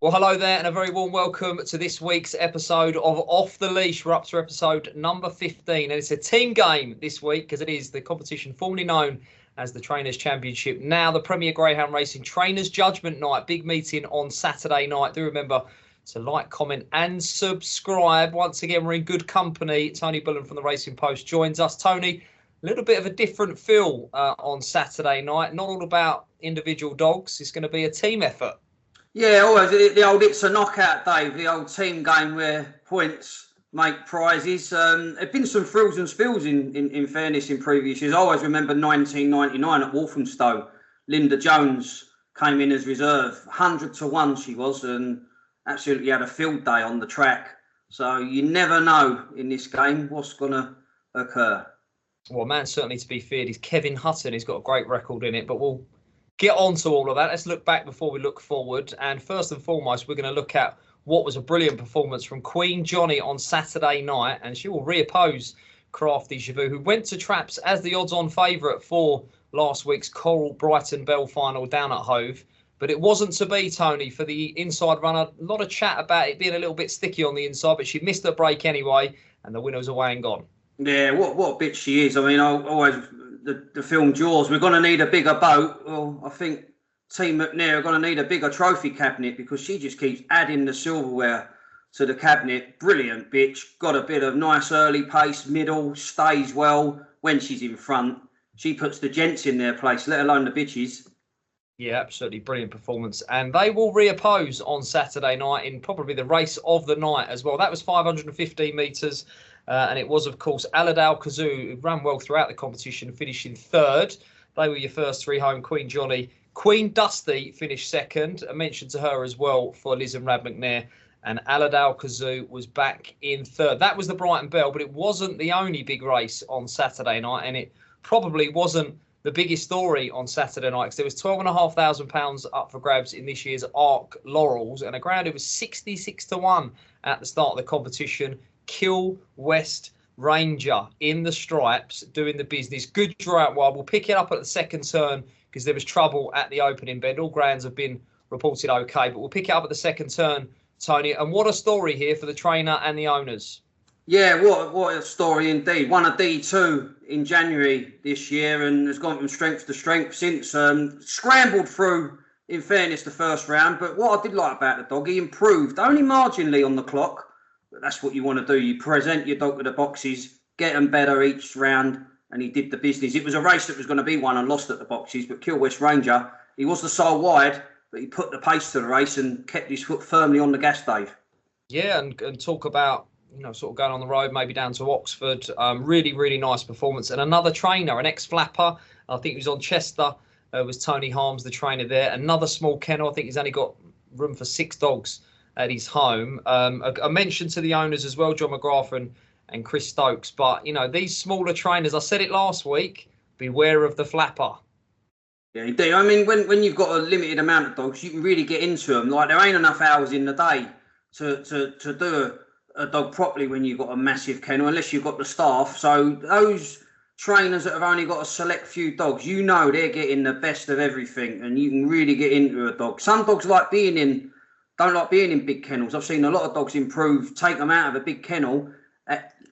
Well, hello there and a very warm welcome to this week's episode of Off the Leash. We're up to episode number 15 and it's a team game this week because it is the competition formerly known as the Trainers Championship. Now the Premier Greyhound Racing Trainers Judgement Night. Big meeting on Saturday night. Do remember to like, comment and subscribe. Once again, we're in good company. Tony Bullen from the Racing Post joins us. Tony, a little bit of a different feel on Saturday night. Not all about individual dogs. It's going to be a team effort. Yeah, always the old it's a knockout, Dave, the old team game where points make prizes. There have been some frills and spills in fairness in previous years. I always remember 1999 at Walthamstow. Linda Jones came in as reserve. 100 to 1 she was and absolutely had a field day on the track. So you never know in this game what's going to occur. Well, man, certainly to be feared is Kevin Hutton. He's got a great record in it, but we'll get on to all of that. Let's look back before we look forward. And first and foremost, we're going to look at what was a brilliant performance from Queen Johnny on Saturday night. And she will reoppose Crafty Chavou, who went to traps as the odds-on favourite for last week's Coral Brighton Belle final down at Hove. But it wasn't to be, Tony, for the inside runner. A lot of chat about it being a little bit sticky on the inside, but she missed her break anyway. And the winner was away and gone. Yeah, what a bitch she is. I mean, I always... The film Jaws, we're going to need a bigger boat. Well, I think Team McNair are going to need a bigger trophy cabinet because she just keeps adding the silverware to the cabinet. Brilliant bitch. Got a bit of nice early pace, middle, stays well when she's in front. She puts the gents in their place, let alone the bitches. Yeah, absolutely brilliant performance. And they will reoppose on Saturday night in probably the race of the night as well. That was 515 metres. And it was, of course, Aladale Kazoo, who ran well throughout the competition, finishing third. They were your first three home. Queen Johnny. Queen Dusty finished second. A mention to her as well for Liz and Rad McNair. And Aladale Kazoo was back in third. That was the Brighton Belle, but it wasn't the only big race on Saturday night. And it probably wasn't the biggest story on Saturday night because there was £12,500 up for grabs in this year's ARC Laurels. And a ground it was 66 to 1 at the start of the competition. Kill West Ranger in the stripes doing the business. Good draw out wide. We'll pick it up at the second turn because there was trouble at the opening bend. All grounds have been reported okay, but we'll pick it up at the second turn, Tony. And what a story here for the trainer and the owners. Yeah, what a story indeed. Won a D2 in January this year and has gone from strength to strength since. Scrambled through, in fairness, the first round. But what I did like about the dog, he improved only marginally on the clock. But that's what you want to do. You present your dog to the boxes, get them better each round, and he did the business. It was a race that was going to be won and lost at the boxes, but Kill West Ranger, he was the sole wide, but he put the pace to the race and kept his foot firmly on the gas, Dave. Yeah, and talk about, sort of going on the road, maybe down to Oxford. Really, really nice performance. And another trainer, an ex-flapper, I think he was on Chester, was Tony Harms, the trainer there. Another small kennel. I think he's only got room for 6 dogs at his home. A mention to the owners as well, John McGrath and Chris Stokes. But, these smaller trainers, I said it last week, beware of the flapper. Yeah, you do. I mean, when you've got a limited amount of dogs, you can really get into them. Like, there ain't enough hours in the day to do a dog properly when you've got a massive kennel, unless you've got the staff. So those trainers that have only got a select few dogs, they're getting the best of everything, and you can really get into a dog. Some dogs don't like being in big kennels. I've seen a lot of dogs improve, take them out of a big kennel.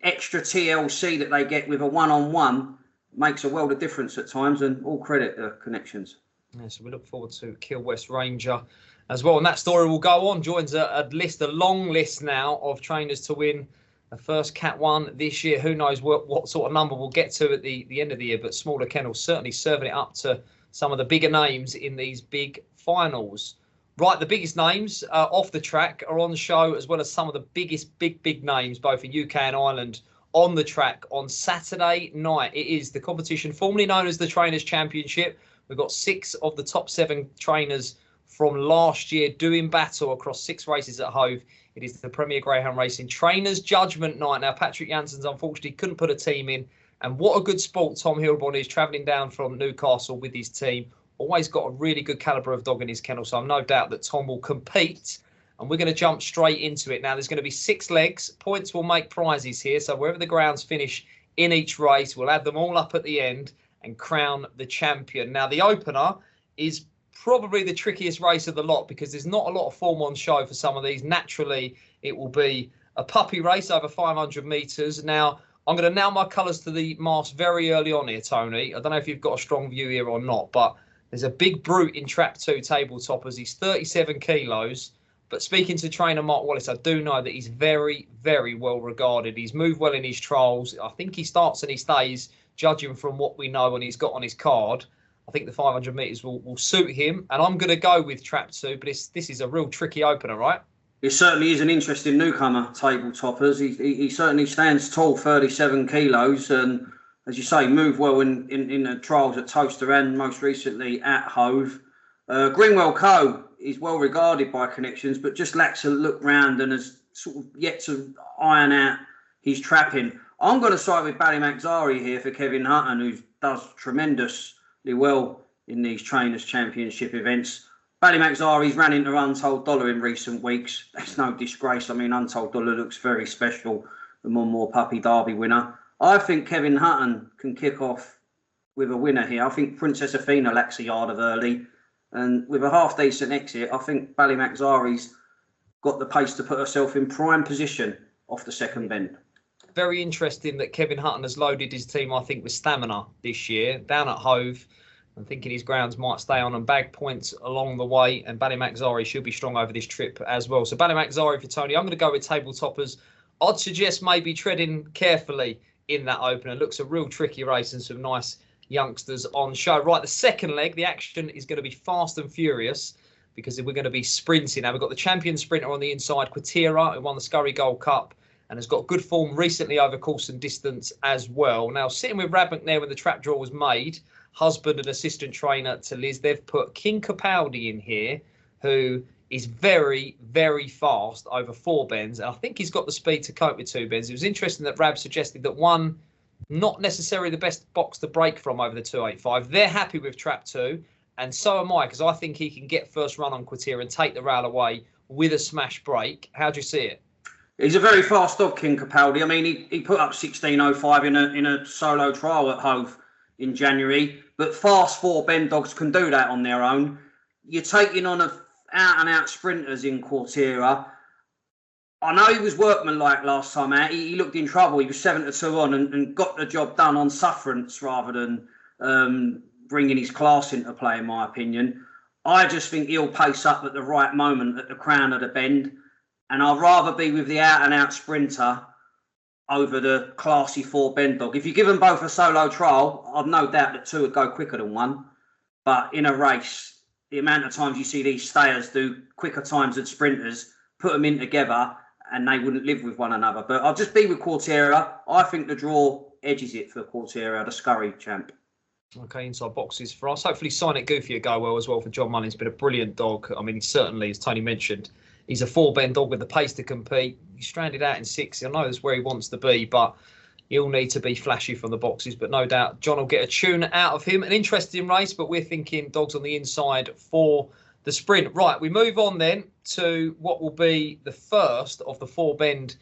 Extra TLC that they get with a one-on-one makes a world of difference at times, and all credit the connections. Yeah, so we look forward to Kill West Ranger as well. And that story will go on. Joins a long list now of trainers to win the first Cat 1 this year. Who knows what sort of number we'll get to at the end of the year, but smaller kennels certainly serving it up to some of the bigger names in these big finals. Right, the biggest names off the track are on the show, as well as some of the biggest big names, both in UK and Ireland, on the track on Saturday night. It is the competition formerly known as the Trainers Championship. We've got 6 of the top 7 trainers from last year doing battle across 6 races at Hove. It is the Premier Greyhound Racing Trainers Judgement Night. Now, Patrick Janssens unfortunately couldn't put a team in. And what a good sport Tom Hilborn is, travelling down from Newcastle with his team. Always got a really good calibre of dog in his kennel, so I've no doubt that Tom will compete. And we're going to jump straight into it. Now, there's going to be 6 legs. Points will make prizes here. So wherever the grounds finish in each race, we'll add them all up at the end and crown the champion. Now, the opener is probably the trickiest race of the lot because there's not a lot of form on show for some of these. Naturally, it will be a puppy race over 500 metres. Now, I'm going to nail my colours to the mast very early on here, Tony. I don't know if you've got a strong view here or not, but there's a big brute in Trap 2 Tabletoppers. He's 37 kilos. But speaking to trainer Mark Wallace, I do know that he's very, very well regarded. He's moved well in his trials. I think he starts and he stays, judging from what we know and he's got on his card. I think the 500 metres will suit him. And I'm going to go with Trap 2, but this is a real tricky opener, right? It certainly is an interesting newcomer, Tabletoppers. He certainly stands tall, 37 kilos, and as you say, moved well in the trials at Toaster and most recently at Hove. Greenwell Co. is well regarded by connections, but just lacks a look round and has sort of yet to iron out his trapping. I'm going to side with Ballymaxari here for Kevin Hutton, who does tremendously well in these Trainers Championship events. Ballymaxari's ran into Untold Dollar in recent weeks. That's no disgrace. I mean, Untold Dollar looks very special, the Monmore Puppy Derby winner. I think Kevin Hutton can kick off with a winner here. I think Princess Athena lacks a yard of early. And with a half-decent exit, I think Ballymaxari's got the pace to put herself in prime position off the second bend. Very interesting that Kevin Hutton has loaded his team, I think, with stamina this year. Down at Hove, I'm thinking his grounds might stay on and bag points along the way. And Ballymaxari should be strong over this trip as well. So Ballymaxari for Tony. I'm going to go with Tabletoppers. I'd suggest maybe treading carefully in that opener. Looks a real tricky race and some nice youngsters on show. Right, the second leg, the action is going to be fast and furious because we're going to be sprinting. Now, we've got the champion sprinter on the inside, Quatera, who won the Scurry Gold Cup and has got good form recently over course and distance as well. Now, sitting with Rad McNair when the trap draw was made, husband and assistant trainer to Liz, they've put King Capaldi in here, who is very, very fast over 4 bends. And I think he's got the speed to cope with 2 bends. It was interesting that Rab suggested that one, not necessarily the best box to break from over the 285. They're happy with Trap 2, and so am I, because I think he can get first run on Quatera and take the rail away with a smash break. How do you see it? He's a very fast dog, King Capaldi. I mean, he put up 16.05 in a solo trial at Hove in January, but fast 4 bend dogs can do that on their own. You're taking on a out-and-out sprinters in Quatera. I know he was workmanlike last time out. He looked in trouble. He was 7-2 on and got the job done on sufferance rather than bringing his class into play, in my opinion. I just think he'll pace up at the right moment at the crown of the bend. And I'd rather be with the out-and-out sprinter over the classy 4 bend dog. If you give them both a solo trial, I've no doubt that 2 would go quicker than 1. But in a race, the amount of times you see these stayers do quicker times than sprinters, put them in together, and they wouldn't live with one another. But I'll just be with Quatera. I think the draw edges it for Quatera, the Scurry champ. Okay, inside boxes for us. Hopefully Sign It Goofy will go well as well for John Mullins. Been a brilliant dog. I mean, he certainly, as Tony mentioned, he's a 4-bend dog with the pace to compete. He's stranded out in 6. I know that's where he wants to be, but he'll need to be flashy from the boxes. But no doubt John will get a tune out of him. An interesting race, but we're thinking dogs on the inside for the sprint. Right, we move on then to what will be the first of the 4-bend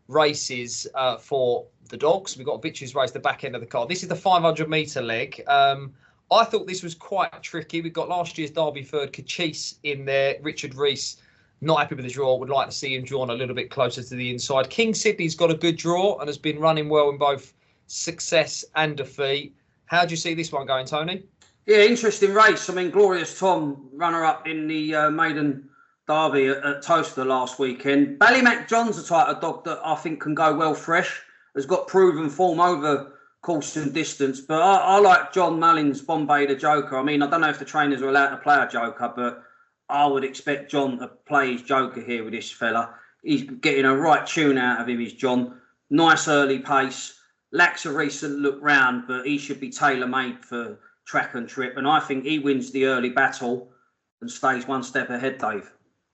races for the dogs. We've got a bitches race, the back end of the card. This is the 500-metre leg. I thought this was quite tricky. We've got last year's Derby third, Cachise, in there. Richard Rees, not happy with the draw. Would like to see him drawn a little bit closer to the inside. King Sydney's got a good draw and has been running well in both success and defeat. How do you see this one going, Tony? Yeah, interesting race. I mean, Glorious Tom, runner-up in the maiden derby at Toaster last weekend. Ballymac John's the type of dog that I think can go well fresh. Has got proven form over course and distance. But I like John Mullins, Bombay the Joker. I mean, I don't know if the trainers are allowed to play a joker, but I would expect John to play his joker here with this fella. He's getting a right tune out of him, is John. Nice early pace. Lacks a recent look round, but he should be tailor-made for track and trip. And I think he wins the early battle and stays one step ahead, Dave.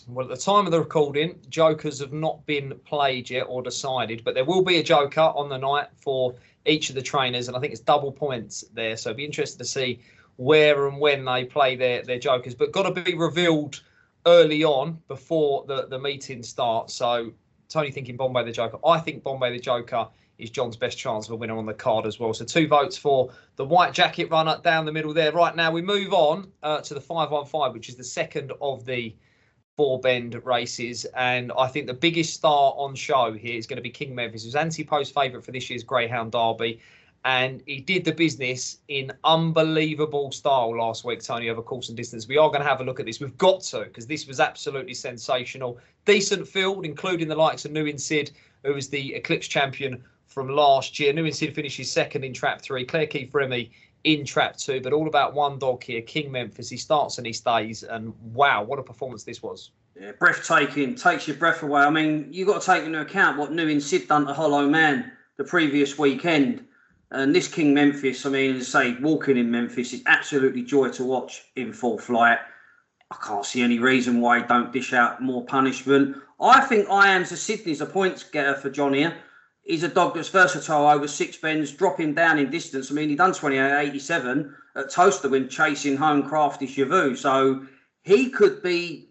Well, at the time of the recording, jokers have not been played yet or decided, but there will be a joker on the night for each of the trainers, and I think it's double points there. So it'd be interesting to see where and when they play their jokers, but got to be revealed early on before the meeting starts. So Tony thinking Bombay the Joker. I think Bombay the Joker is John's best chance of a winner on the card as well. So 2 votes for the white jacket runner down the middle there. Right now we move on to the 515, which is the second of the 4 bend races. And I think the biggest star on show here is going to be King Memphis, who's anti-post favourite for this year's Greyhound Derby. And he did the business in unbelievable style last week, Tony, over course and distance. We are going to have a look at this. We've got to, because this was absolutely sensational. Decent field, including the likes of New Sid, who was the Eclipse champion from last year. New Sid finishes second in Trap 3. Claire Keith Remy in Trap 2. But all about one dog here, King Memphis. He starts and he stays. And wow, what a performance this was. Yeah, breathtaking. Takes your breath away. I mean, you've got to take into account what New Sid done to Hollow Man the previous weekend. And this King Memphis, I mean, as I say, walking in Memphis is absolutely joy to watch in full flight. I can't see any reason why he don't dish out more punishment. I think I Am's a Sydney's a points getter for John here. He's a dog that's versatile over 6 bends, dropping down in distance. I mean, he done 28.87 at Toaster when chasing home Crafty Chavoo. So he could be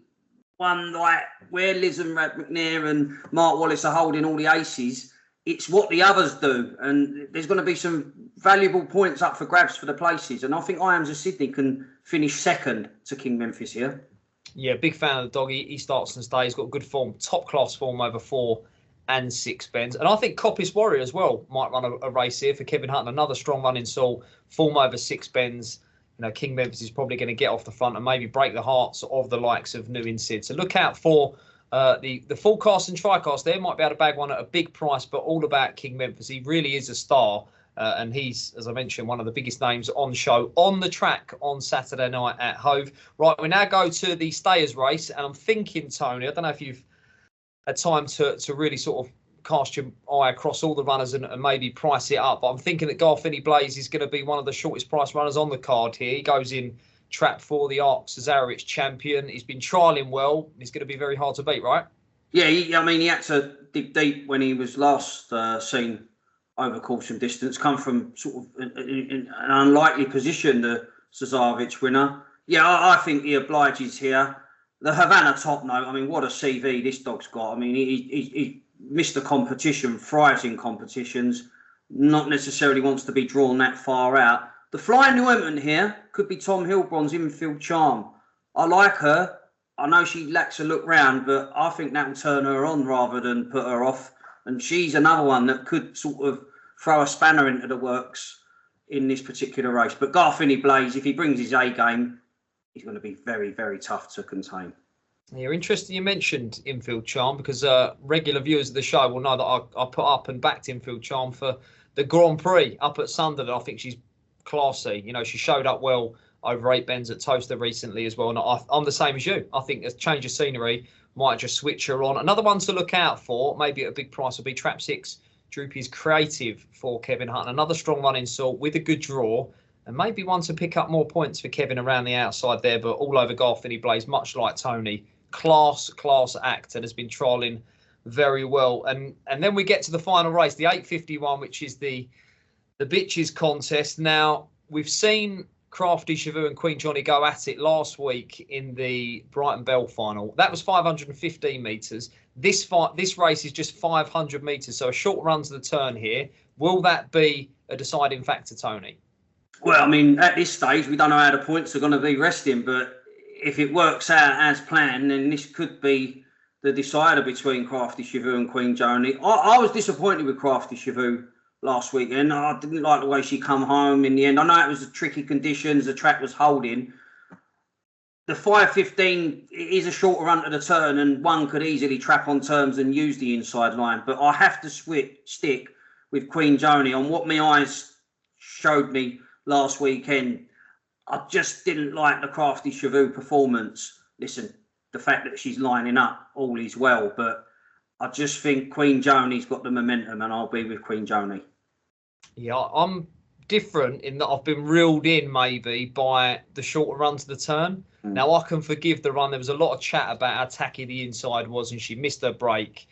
one like where Liz and Rad McNair and Mark Wallace are holding all the aces. It's what the others do, and there's going to be some valuable points up for grabs for the places. And I think I Am's a Sydney can finish second to King Memphis here. Yeah, big fan of the dog. He starts and stays. Got good form, top class form over 4 and 6 bends. And I think Coppice Warrior as well might run a race here for Kevin Hutton. Another strong running soul, form over 6 bends. You know, King Memphis is probably going to get off the front and maybe break the hearts of the likes of New Sid. So look out for the full cast and tri-cast there. Might be able to bag one at a big price, but all about King Memphis. He really is a star. And he's, as I mentioned, one of the biggest names on show on the track on Saturday night at Hove. Right, we now go to the Stayers race. And I'm thinking, Tony, I don't know if you've had time to really sort of cast your eye across all the runners and maybe price it up. But I'm thinking that Garfinny Blaze is going to be one of the shortest price runners on the card here. He goes in Trap 4, the Arc Cesarewicz champion. He's been trialling well. He's going to be very hard to beat, right? Yeah, he had to dig deep when he was last seen over course and distance. Come from sort of in an unlikely position, the Cesarewicz winner. Yeah, I think he obliges here. The Havana top note, I mean, what a CV this dog's got. I mean, he missed the competition, thrives in competitions, not necessarily wants to be drawn that far out. The flying new ointment here could be Tom Hilbron's Infield Charm. I like her. I know she lacks a look round, but I think that will turn her on rather than put her off. And she's another one that could sort of throw a spanner into the works in this particular race. But Garfinny Blaze, if he brings his A game, he's going to be very, very tough to contain. Yeah, interesting you mentioned Infield Charm, because regular viewers of the show will know that I put up and backed Infield Charm for the Grand Prix up at Sunderland. I think she's classy. You know, she showed up well over 8 bends at Toaster recently as well. And I'm the same as you. I think a change of scenery might just switch her on. Another one to look out for, maybe at a big price, will be Trap 6, Droopy's Creative for Kevin Hutton. Another strong running sort with a good draw. And maybe one to pick up more points for Kevin around the outside there. But all over Garfinny Blaze, much like Tony. Class act, and has been trialling very well. And then we get to the final race, the 851, which is the bitches contest. Now, we've seen Crafty Chavoo and Queen Johnny go at it last week in the Brighton Belle final. That was 515 metres. This race is just 500 metres, so a short run to the turn here. Will that be a deciding factor, Tony? Well, I mean, at this stage, we don't know how the points are going to be resting, but if it works out as planned, then this could be the decider between Crafty Chavoo and Queen Johnny. I was disappointed with Crafty Chavoo last weekend. I didn't like the way she come home in the end. I know it was the tricky conditions, the track was holding. The 515 is a shorter run to the turn, and one could easily trap on terms and use the inside line. But I have to stick with Queen Johnny on what my eyes showed me last weekend. I just didn't like the Crafty Chavoo performance. Listen, the fact that she's lining up, all is well, but I just think Queen Johnny's got the momentum, and I'll be with Queen Johnny. Yeah, I'm different in that I've been reeled in maybe by the shorter run to the turn. Now, I can forgive the run. There was a lot of chat about how tacky the inside was, and she missed her break.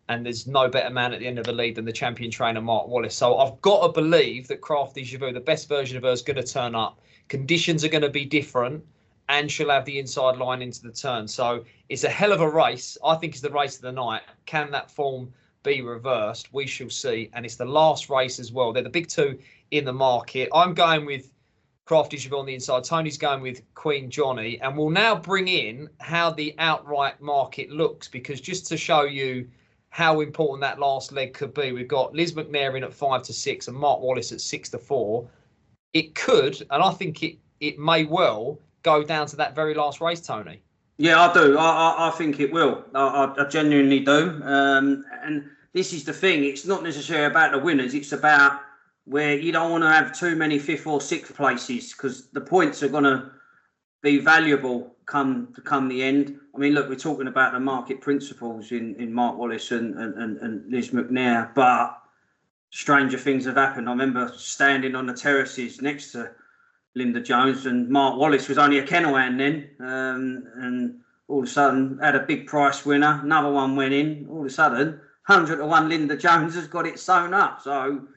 And there's no better man at the end of the lead than the champion trainer, Mark Wallace. So I've got to believe that Crafty Chavoo, the best version of her, is going to turn up. Conditions are going to be different, and she'll have the inside line into the turn. So it's a hell of a race. I think it's the race of the night. Can that form be reversed. We shall see. And it's the last race as well. They're the big two in the market. I'm going with Crafty Chabot on the inside. Tony's going with Queen Johnny. And we'll now bring in how the outright market looks, because just to show you how important that last leg could be, we've got Liz McNair in at 5-6 and Mark Wallace at 6-4. It could, and I think it may well go down to that very last race, Tony. Yeah, I do. I think it will. I genuinely do. And this is the thing. It's not necessarily about the winners. It's about where you don't want to have too many 5th or 6th places, because the points are going to be valuable come the end. I mean, look, we're talking about the market principles in Mark Wallace and Liz McNair, but stranger things have happened. I remember standing on the terraces next to Linda Jones, and Mark Wallace was only a kennel hand then, and all of a sudden had a big price winner, another one went in, all of a sudden 100-1 Linda Jones has got it sewn up. So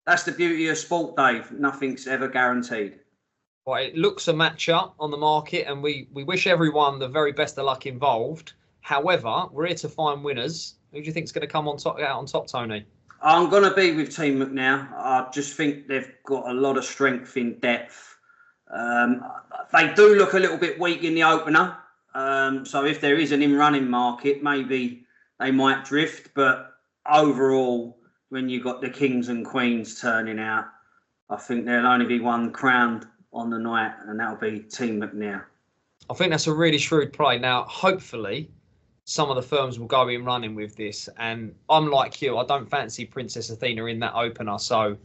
that's the beauty of sport, Dave. Nothing's ever guaranteed. Well, it looks a match-up on the market, and we wish everyone the very best of luck involved. However, we're here to find winners. Who do you think is going to come out on top, Tony? I'm going to be with Team McNair. I just think they've got a lot of strength in depth. They do look a little bit weak in the opener. So if there is an in-running market, maybe they might drift. But overall, when you've got the kings and queens turning out, I think there'll only be one crowned on the night, and that'll be Team McNair. I think that's a really shrewd play. Now, hopefully, some of the firms will go in running with this. And I'm like you, I don't fancy Princess Athena in that opener. So,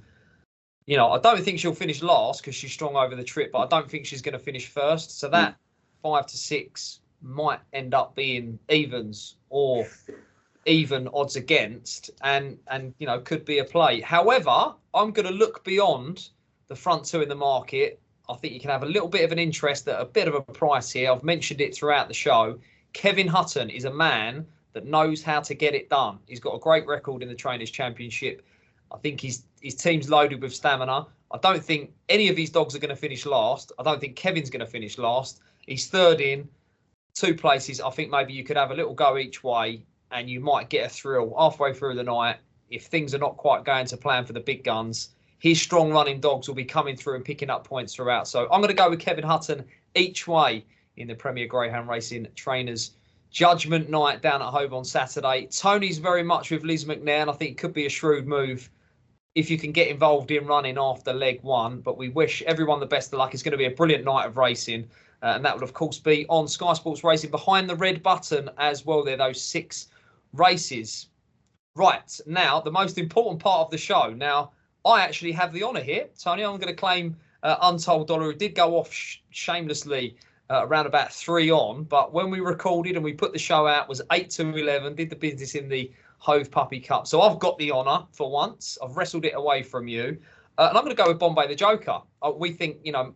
you know, I don't think she'll finish last because she's strong over the trip, but I don't think she's going to finish first. So that 5-6 might end up being evens or even odds against, and you know, could be a play. However, I'm going to look beyond the front two in the market. I think you can have a little bit of an interest at a bit of a price here. I've mentioned it throughout the show. Kevin Hutton is a man that knows how to get it done. He's got a great record in the Trainers Championship. I think his team's loaded with stamina. I don't think any of these dogs are going to finish last. I don't think Kevin's going to finish last. He's third in 2 places. I think maybe you could have a little go each way, and you might get a thrill halfway through the night. If things are not quite going to plan for the big guns, his strong running dogs will be coming through and picking up points throughout. So I'm going to go with Kevin Hutton each way in the Premier Greyhound Racing Trainers Judgement Night down at Hove on Saturday. Tony's very much with Liz McNair, and I think it could be a shrewd move if you can get involved in running after leg 1. But we wish everyone the best of luck. It's going to be a brilliant night of racing. And that will, of course, be on Sky Sports Racing behind the red button as well. There, those 6 races. Right, now, the most important part of the show. Now, I actually have the honour here, Tony. I'm going to claim Untold Dollar, who did go off shamelessly around about 3 on. But when we recorded and we put the show out, was 8-11, did the business in the Hove Puppy Cup. So I've got the honour for once. I've wrestled it away from you. And I'm going to go with Bombay the Joker. We think, you know,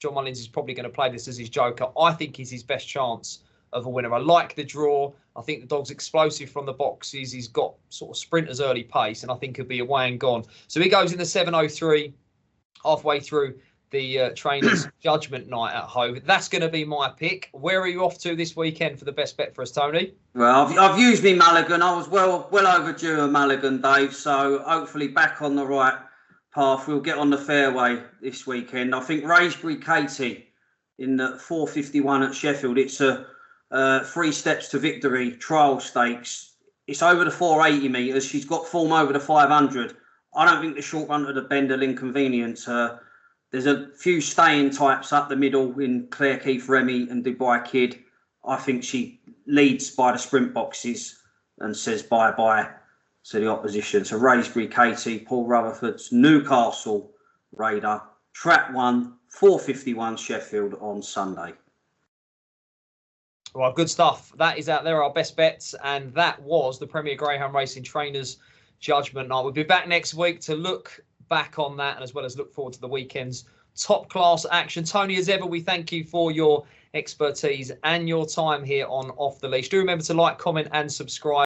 John Mullins is probably going to play this as his Joker. I think he's his best chance of a winner. I like the draw. I think the dog's explosive from the boxes. He's got sort of sprinter's early pace, and I think he'll be away and gone. So he goes in the 7:03, halfway through the Trainers Judgement Night at Hove. That's going to be my pick. Where are you off to this weekend for the best bet for us, Tony? Well, I've used me Mulligan. I was well overdue a Mulligan, Dave. So hopefully back on the right path. We'll get on the fairway this weekend. I think Raisbury Katie in the 451 at Sheffield. It's a 3 steps to victory trial stakes. It's over the 480 metres. She's got form over the 500. I don't think the short run to the bend will inconvenience her. There's a few staying types up the middle in Claire Keith Remy and Dubai Kid. I think she leads by the sprint boxes and says bye-bye to the opposition. So Raisbury Katie, Paul Rutherford's Newcastle Raider, Trap 1, 451 Sheffield on Sunday. Well, good stuff. That is out there, our best bets. And that was the Premier Greyhound Racing Trainers Judgement Night. We'll be back next week to look back on that, and as well as look forward to the weekend's top class action. Tony, as ever, we thank you for your expertise and your time here on Off the Leash. Do remember to like, comment and subscribe.